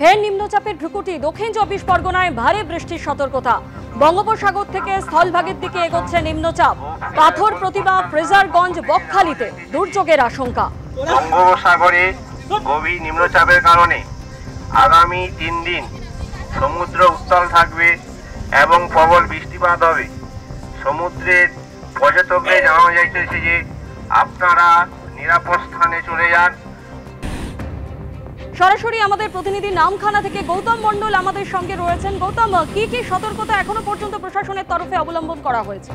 ফের নিম্নচাপের ভ্রুকুটি। দক্ষিণ 24 পরগনায় ভারী বৃষ্টির সতর্কতা। বঙ্গোপসাগর থেকে স্থলভাগের দিকে এগোচ্ছে নিম্নচাপ। পাথর প্রতিমা, ফ্রেজারগঞ্জ, বকখালিতে দুর্যোগের আশঙ্কা। বঙ্গোপসাগরে গভীর নিম্নচাপের কারণে আগামী 3 দিন সমুদ্র উত্তাল থাকবে এবং প্রবল বৃষ্টিপাত হবে। সমুদ্রের পর্যটকদের জানানো যাইতেছে যে আপনারা নিরাপদ স্থানে চলে যান। সরাসরি আমাদের প্রতিনিধি নামখানা থেকে গৌতম মণ্ডল আমাদের সঙ্গে রয়েছেন। গৌতম, কি কি সতর্কতা এখনো পর্যন্ত প্রশাসনের তরফে অবলম্বন করা হয়েছে?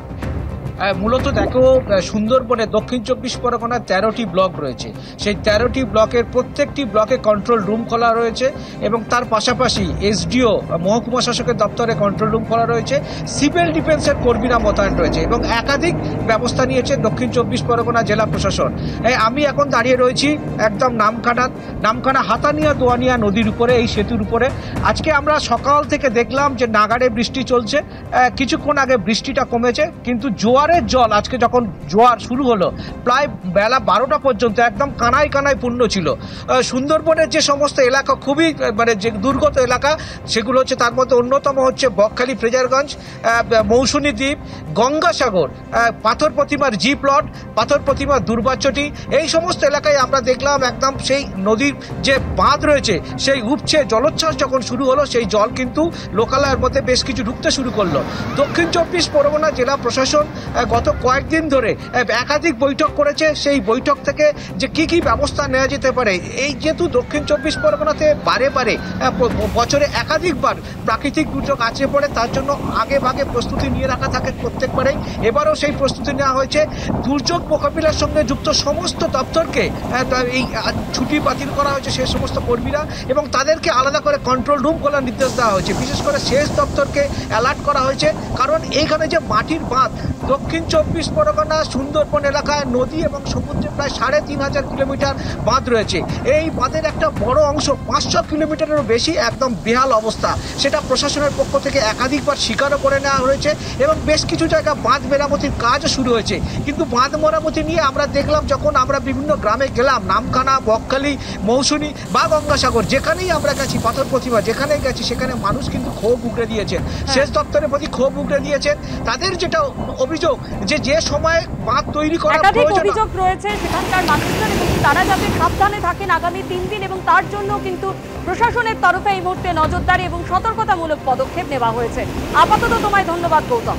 মূলত দেখো, সুন্দরবনে দক্ষিণ 24 পরগনার 13টি ব্লক রয়েছে। সেই 13টি ব্লকের প্রত্যেকটি ব্লকে কন্ট্রোল রুম খোলা রয়েছে এবং তার পাশাপাশি এসডিও মহকুমা শাসকের দপ্তরে কন্ট্রোল রুম খোলা রয়েছে। সিভিল ডিফেন্সের কর্মীরা মোতায়েন রয়েছে এবং একাধিক ব্যবস্থা নিয়েছে দক্ষিণ 24 পরগনা জেলা প্রশাসন। আমি এখন দাঁড়িয়ে রয়েছি একদম নামখানা হাতানিয়া দোয়ানিয়া নদীর উপরে, এই সেতুর উপরে। আজকে আমরা সকাল থেকে দেখলাম যে নাগাড়ে বৃষ্টি চলছে। কিছুক্ষণ আগে বৃষ্টিটা কমেছে, কিন্তু জোয়ারের জল আজকে যখন জোয়ার শুরু হলো প্রায় বেলা 12টা পর্যন্ত একদম কানায় কানায় পূর্ণ ছিল। সুন্দরবনের যে সমস্ত এলাকা খুবই যে দুর্গত এলাকা, সেগুলো হচ্ছে, তার মধ্যে অন্যতম হচ্ছে বকখালি, ফ্রেজারগঞ্জ, মৌসুনী দ্বীপ, গঙ্গাসাগর, পাথর প্রতিমার জি প্লট, পাথর প্রতিমার দুর্বাচটি, এই সমস্ত এলাকায় আমরা দেখলাম একদম সেই নদীর যে বাঁধ রয়েছে সেই উপচে জলোচ্ছ্বাস যখন শুরু হলো, সেই জল কিন্তু লোকালয়ের মধ্যে বেশ কিছু ঢুকতে শুরু করলো। দক্ষিণ 24 পরগনা জেলা প্রশাসন গত কয়েকদিন ধরে একাধিক বৈঠক করেছে। সেই বৈঠক থেকে যে কি কি ব্যবস্থা নেওয়া যেতে পারে, এই যেহেতু দক্ষিণ 24 পরগনাতে বারে বারে বছরে একাধিকবার প্রাকৃতিক দুর্যোগ আছড়ে পড়ে, তার জন্য আগে ভাগে প্রস্তুতি নিয়ে রাখা থাকে প্রত্যেকবারেই। এবারও সেই প্রস্তুতি নেওয়া হয়েছে। দুর্যোগ মোকাবিলার সঙ্গে যুক্ত সমস্ত দপ্তরকে এই ছুটি বাতিল করা হয়েছে, সেই সমস্ত কর্মীরা, এবং তাদেরকে আলাদা করে কন্ট্রোল রুম খোলার নির্দেশ দেওয়া হয়েছে। বিশেষ করে সেচ দপ্তরকে অ্যালার্ট করা হয়েছে, কারণ এইখানে যে মাটির বাঁধ, দক্ষিণ 24 পরগনা সুন্দরবন এলাকায় নদী এবং সমুদ্রে প্রায় 3500 কিলোমিটার বাঁধ রয়েছে। এই বাঁধের একটা বড় অংশ 500 কিলোমিটারেরও বেশি একদম বেহাল অবস্থা। সেটা প্রশাসনের পক্ষ থেকে একাধিকবার স্বীকারও করে নেওয়া হয়েছে এবং বেশ কিছু জায়গা বাঁধ মেরামতির কাজও শুরু হয়েছে। কিন্তু বাঁধ মেরামতি নিয়ে আমরা দেখলাম, যখন আমরা বিভিন্ন গ্রামে গেলাম, নামখানা, বকখালি, মৌসুনী বা গঙ্গাসাগর, যেখানেই আমরা গেছি, পাথর প্রতিমা যেখানেই গেছি, সেখানে মানুষ কিন্তু ক্ষোভ উগড়ে দিয়েছেন, সেচ দপ্তরের প্রতি ক্ষোভ উগড়ে দিয়েছেন। তাদের যেটা অভিযোগ, যে সময় বাঁধ তৈরি করার প্রয়োজন, অভিযোগ রয়েছে সেখানকার মানুষজন, এবং তারা যাতে সাবধানে থাকেন আগামী 3 দিন, এবং তার জন্য কিন্তু প্রশাসনের তরফে এই মুহূর্তে নজরদারি এবং সতর্কতামূলক পদক্ষেপ নেওয়া হয়েছে। আপাতত তোমায় ধন্যবাদ গৌতম।